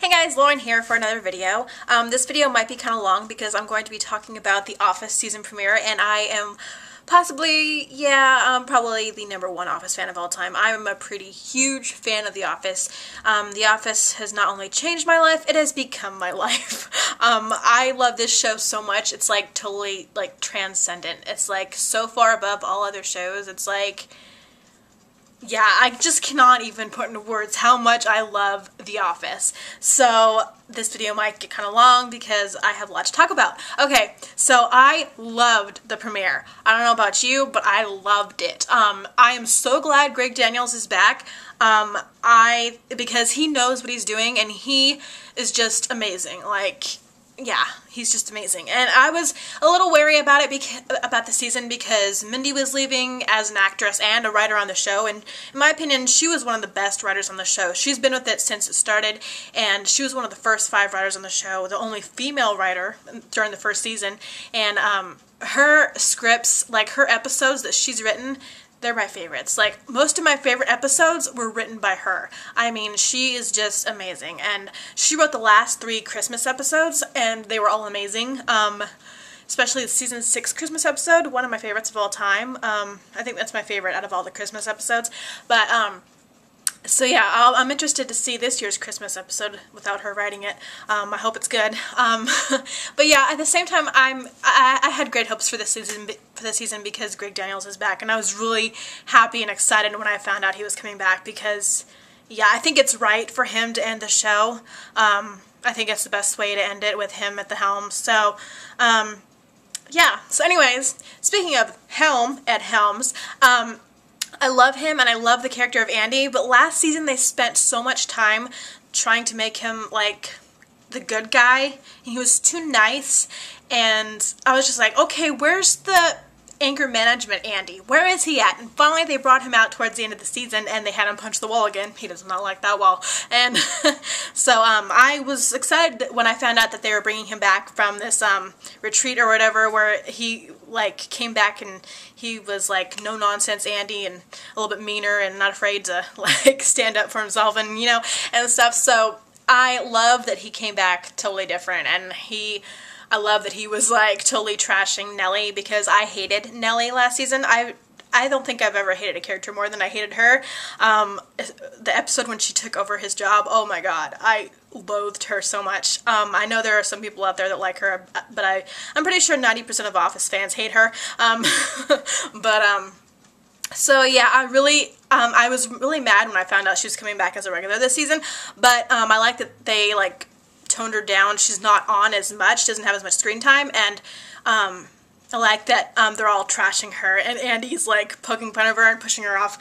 Hey guys, Lauren here for another video. This video might be kind of long because I'm going to be talking about The Office season premiere, and I am possibly, probably the #1 Office fan of all time. I'm a pretty huge fan of The Office. The Office has not only changed my life, it has become my life. I love this show so much. It's like totally like transcendent. It's like so far above all other shows. It's like, yeah, I just cannot even put into words how much I love The Office. So this video might get kind of long because I have a lot to talk about. Okay, so I loved the premiere. I don't know about you, but I loved it. I am so glad Greg Daniels is back. Because he knows what he's doing and he is just amazing. Like, yeah, he's just amazing. And I was a little wary about it about the season because Mindy was leaving as an actress and a writer on the show, and in my opinion, she was one of the best writers on the show. She's been with it since it started, and she was one of the first 5 writers on the show, the only female writer during the first season. And her scripts, like her episodes that she's written, they're my favorites. Like, most of my favorite episodes were written by her. I mean, she is just amazing. And she wrote the last 3 Christmas episodes, and they were all amazing. Especially the season 6 Christmas episode, one of my favorites of all time. I think that's my favorite out of all the Christmas episodes. But, so yeah, I'm interested to see this year's Christmas episode without her writing it. I hope it's good. But yeah, at the same time, I had great hopes for this season because Greg Daniels is back, and I was really happy and excited when I found out he was coming back because, yeah, I think it's right for him to end the show. I think it's the best way to end it with him at the helm. So, yeah. So anyways, speaking of Ed Helms, I love him and I love the character of Andy, but last season they spent so much time trying to make him like the good guy. He was too nice, and I was just like, okay, where's the anger management Andy? Where is he at? And finally they brought him out towards the end of the season and they had him punch the wall again. He does not like that wall. And so I was excited when I found out that they were bringing him back from this retreat or whatever, where he like came back and he was like no nonsense Andy and a little bit meaner and not afraid to like stand up for himself and and stuff. So I love that he came back totally different, and I love that he was like totally trashing Nellie, because I hated Nellie last season. I don't think I've ever hated a character more than I hated her. The episode when she took over his job, oh my god, I loathed her so much. I know there are some people out there that like her, but I'm pretty sure 90% of Office fans hate her. So yeah, I was really mad when I found out she was coming back as a regular this season, but I like that they like toned her down. She's not on as much, doesn't have as much screen time, and I like that they're all trashing her, and Andy's like poking fun of her and pushing her off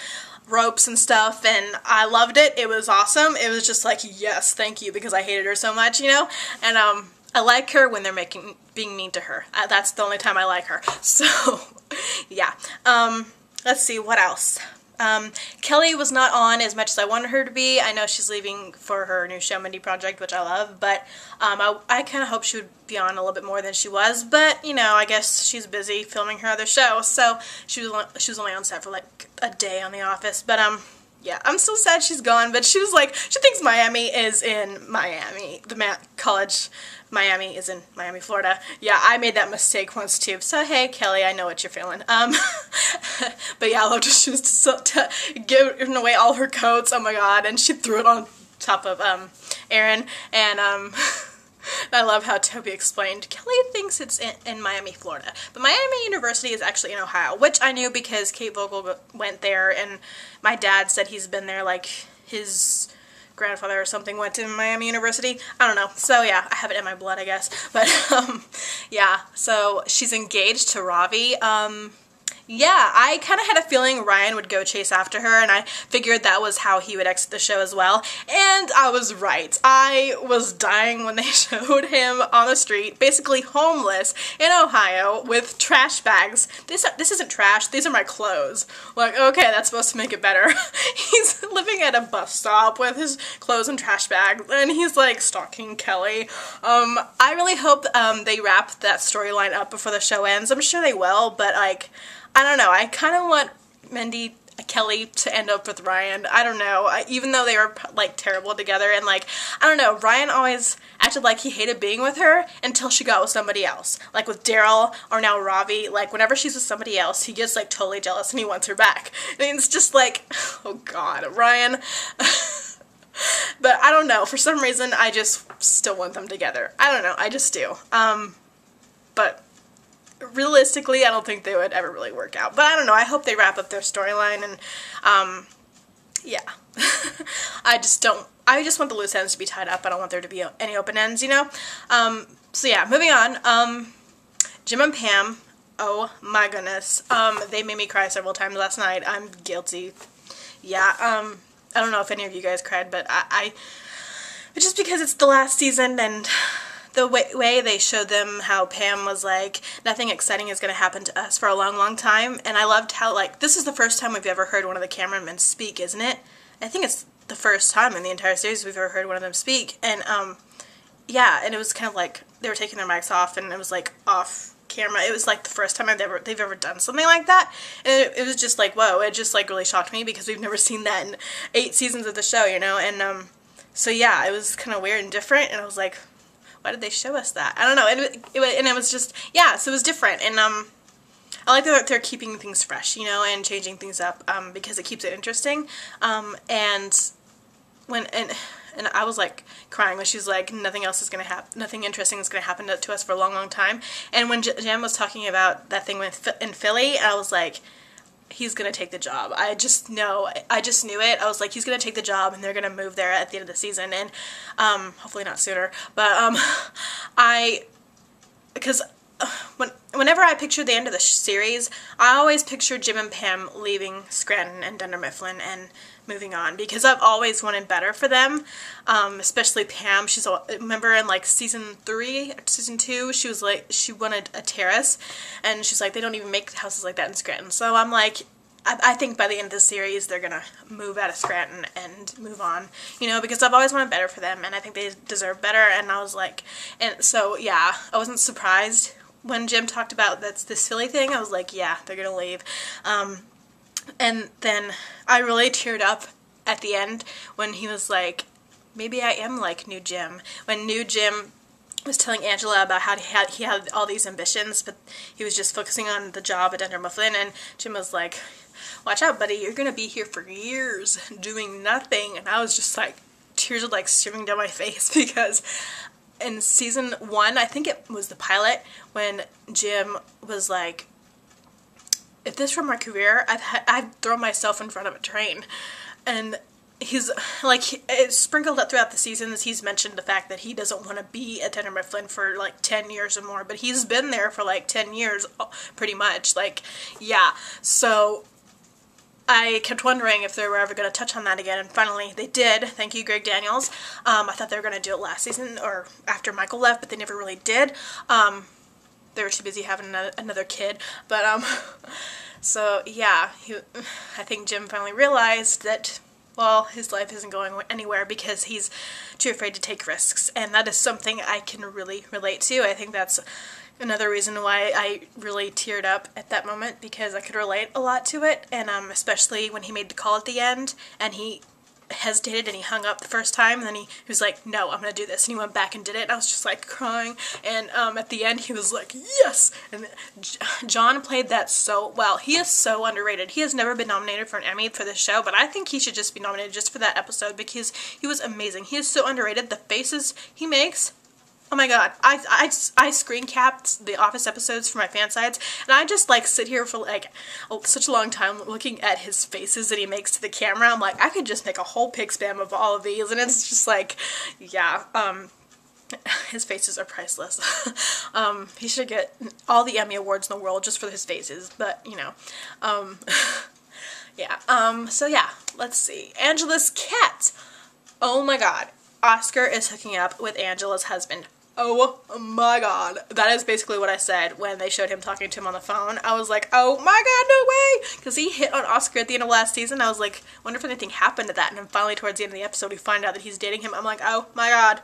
ropes and stuff, and I loved it. It was awesome. It was just like, yes, thank you, because I hated her so much, and I like her when they're being mean to her. That's the only time I like her. So yeah. Let's see, what else? Kelly was not on as much as I wanted her to be. I know she's leaving for her new show, Mindy Project, which I love, but I kind of hope she would be on a little bit more than she was, but, I guess she's busy filming her other show, so she was only on set for, like, a day on The Office, but, yeah, I'm so sad she's gone, but she was like, she thinks Miami is in Miami, college Miami is in Miami, Florida. Yeah, I made that mistake once too. So hey, Kelly, I know what you're feeling. But yeah, I loved she was giving away all her coats. Oh my god, and she threw it on top of Aaron, and I love how Toby explained, Kelly thinks it's in Miami, Florida, but Miami University is actually in Ohio, which I knew because Kate Vogel went there, and my dad said he's been there, like his grandfather or something went to Miami University. I don't know. So yeah, I have it in my blood, I guess. But yeah, so she's engaged to Ravi. Yeah, I kind of had a feeling Ryan would go chase after her, and I figured that was how he would exit the show as well, and I was right. I was dying when they showed him on the street, basically homeless, in Ohio, with trash bags. This isn't trash, these are my clothes. Like, okay, that's supposed to make it better. He's living at a bus stop with his clothes and trash bags, and he's, like, stalking Kelly. I really hope they wrap that storyline up before the show ends. I'm sure they will, but, like, I don't know, I kind of want Mindy Kelly to end up with Ryan. I don't know. Even though they were like terrible together, and like, I don't know, Ryan always acted like he hated being with her until she got with somebody else. Like with Daryl or now Ravi, like whenever she's with somebody else, he gets like totally jealous and he wants her back. I mean, it's just like, oh God, Ryan. But I don't know, for some reason I just still want them together. I don't know, I just do. But realistically, I don't think they would ever really work out. But I don't know, I hope they wrap up their storyline, and yeah. I just want the loose ends to be tied up. I don't want there to be any open ends, you know? So yeah, moving on. Jim and Pam, oh my goodness. They made me cry several times last night. I'm guilty. Yeah, I don't know if any of you guys cried, but but just because it's the last season, and the way they showed them how Pam was like, nothing exciting is going to happen to us for a long, long time, and I loved how, like, this is the first time we've ever heard one of the cameramen speak, isn't it? I think it's the first time in the entire series we've ever heard one of them speak, and, yeah, and it was kind of like, they were taking their mics off, and it was, like, off camera. It was, like, the first time they've ever done something like that, and it was just, like, whoa, it just, like, really shocked me, because we've never seen that in 8 seasons of the show, you know, and, so yeah, it was kind of weird and different, and I was like, why did they show us that? I don't know, and it was just, yeah, so it was different, and, I like that they're keeping things fresh, you know, and changing things up, because it keeps it interesting, and I was, like, crying when she's like, nothing interesting is gonna happen to us for a long, long time, and when Jim was talking about that thing in Philly, I was like, he's gonna take the job. I just knew it. I was like, he's gonna take the job, and they're gonna move there at the end of the season, and, hopefully not sooner, but, because whenever I picture the end of the series, I always picture Jim and Pam leaving Scranton and Dunder Mifflin and moving on, because I've always wanted better for them, especially Pam. Remember in like season 3, season 2, she was like, she wanted a terrace, and she's like, they don't even make houses like that in Scranton. So I'm like, I think by the end of the series, they're gonna move out of Scranton and move on, you know, because I've always wanted better for them, and I think they deserve better, and I was like, and so, yeah, I wasn't surprised when Jim talked about this Philly thing. I was like, yeah, they're gonna leave, and then I really teared up at the end when he was like, maybe I am like new Jim, when new Jim was telling Angela about how he had all these ambitions, but he was just focusing on the job at Dunder Mifflin, and Jim was like, watch out, buddy, you're gonna be here for years doing nothing. And I was just like, tears were like streaming down my face, because in season 1, I think it was the pilot, when Jim was like, if this were my career, I'd throw myself in front of a train. And he's like, it's sprinkled up throughout the seasons. He's mentioned the fact that he doesn't want to be at Dunder Mifflin for like 10 years or more, but he's been there for like 10 years pretty much, like, yeah. So I kept wondering if they were ever going to touch on that again, and finally they did. Thank you, Greg Daniels. I thought they were going to do it last season or after Michael left, but they never really did. They were too busy having another kid, but so yeah, I think Jim finally realized that, well, his life isn't going anywhere because he's too afraid to take risks, and that is something I can really relate to. I think that's another reason why I really teared up at that moment, because I could relate a lot to it, and especially when he made the call at the end, and he hesitated and he hung up the first time, and then he was like, no, I'm gonna do this, and he went back and did it, and I was just like crying, and at the end he was like, yes, and John played that so well. He is so underrated. He has never been nominated for an Emmy for this show, but I think he should just be nominated just for that episode, because he was amazing. He is so underrated. The faces he makes, oh my god, I screen capped the Office episodes for my fan sites, and I just like sit here for like such a long time looking at his faces that he makes to the camera. I'm like, I could just make a whole pic spam of all of these, and it's just like, yeah, his faces are priceless. He should get all the Emmy awards in the world just for his faces, but you know, yeah, so yeah, let's see, Angela's cat. Oh my god, Oscar is hooking up with Angela's husband. Oh my god. That is basically what I said when they showed him talking to him on the phone. I was like, oh my god, no way! Because he hit on Oscar at the end of last season. I was like, wonder if anything happened to that. And then finally towards the end of the episode we find out that he's dating him. I'm like, oh my god.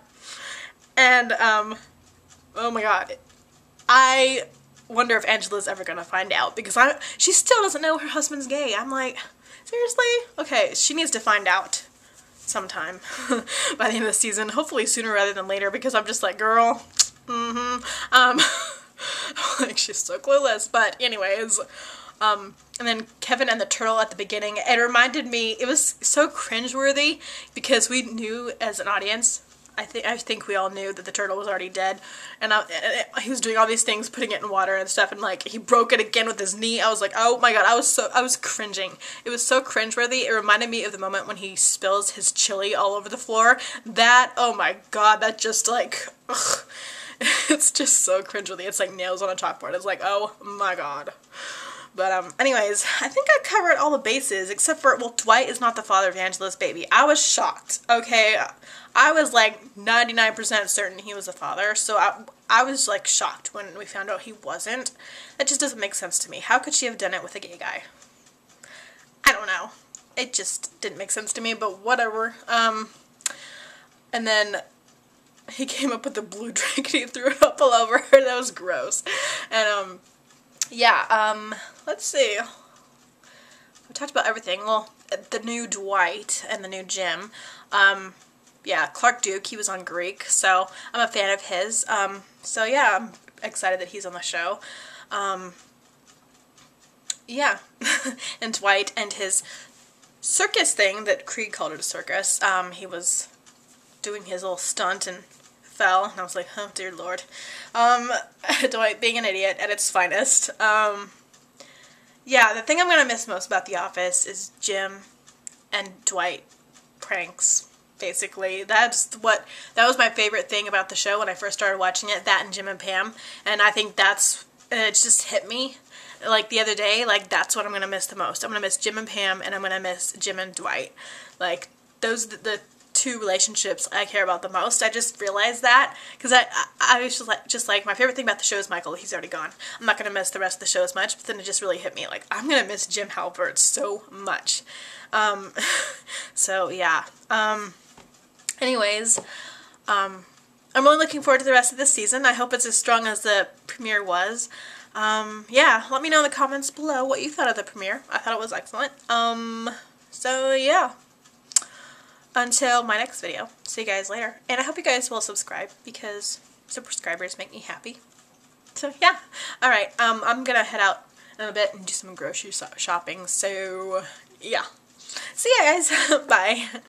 And, oh my god. I wonder if Angela's ever gonna find out, because she still doesn't know her husband's gay. I'm like, it's Seriously? Okay, she needs to find out sometime by the end of the season. Hopefully sooner rather than later, because I'm just like, girl, like, she's so clueless. But anyways, and then Kevin and the turtle at the beginning, it reminded me, it was so cringeworthy because we knew as an audience, I think we all knew that the turtle was already dead, and he was doing all these things, putting it in water and stuff, and like he broke it again with his knee. I was like, oh my god, I was cringing. It was so cringeworthy. It reminded me of the moment when he spills his chili all over the floor. That, oh my god, that just like, ugh. It's just so cringeworthy. It's like nails on a chalkboard. It's like, oh my god. But, anyways, I think I covered all the bases, except for, well, Dwight is not the father of Angela's baby. I was shocked, okay? I was, like, 99% certain he was the father, so I was, like, shocked when we found out he wasn't. That just doesn't make sense to me. How could she have done it with a gay guy? I don't know. It just didn't make sense to me, but whatever. And then he came up with the blue drink and he threw it up all over her. That was gross. And, yeah, let's see. We talked about everything. Well, the new Dwight and the new Jim. Yeah, Clark Duke, he was on Greek, so I'm a fan of his. So yeah, I'm excited that he's on the show. Yeah. And Dwight and his circus thing that Creed called it a circus. He was doing his little stunt and fell, and I was like, oh dear lord. Dwight being an idiot at its finest. Yeah, the thing I'm gonna miss most about The Office is Jim and Dwight pranks, basically. That was my favorite thing about the show when I first started watching it, that and Jim and Pam, and I think it just hit me, like, the other day, like, that's what I'm gonna miss the most. I'm gonna miss Jim and Pam, and I'm gonna miss Jim and Dwight. Like, those are the two relationships I care about the most. I just realized that, because I was just like, my favorite thing about the show is Michael. He's already gone. I'm not going to miss the rest of the show as much, but then it just really hit me, like, I'm going to miss Jim Halpert so much. So, yeah. Anyways, I'm really looking forward to the rest of this season. I hope it's as strong as the premiere was. Yeah, let me know in the comments below what you thought of the premiere. I thought it was excellent. So, yeah. Until my next video. See you guys later. And I hope you guys will subscribe, because subscribers make me happy. So yeah. Alright, I'm gonna head out in a bit and do some grocery shopping. So yeah. See you guys. Bye.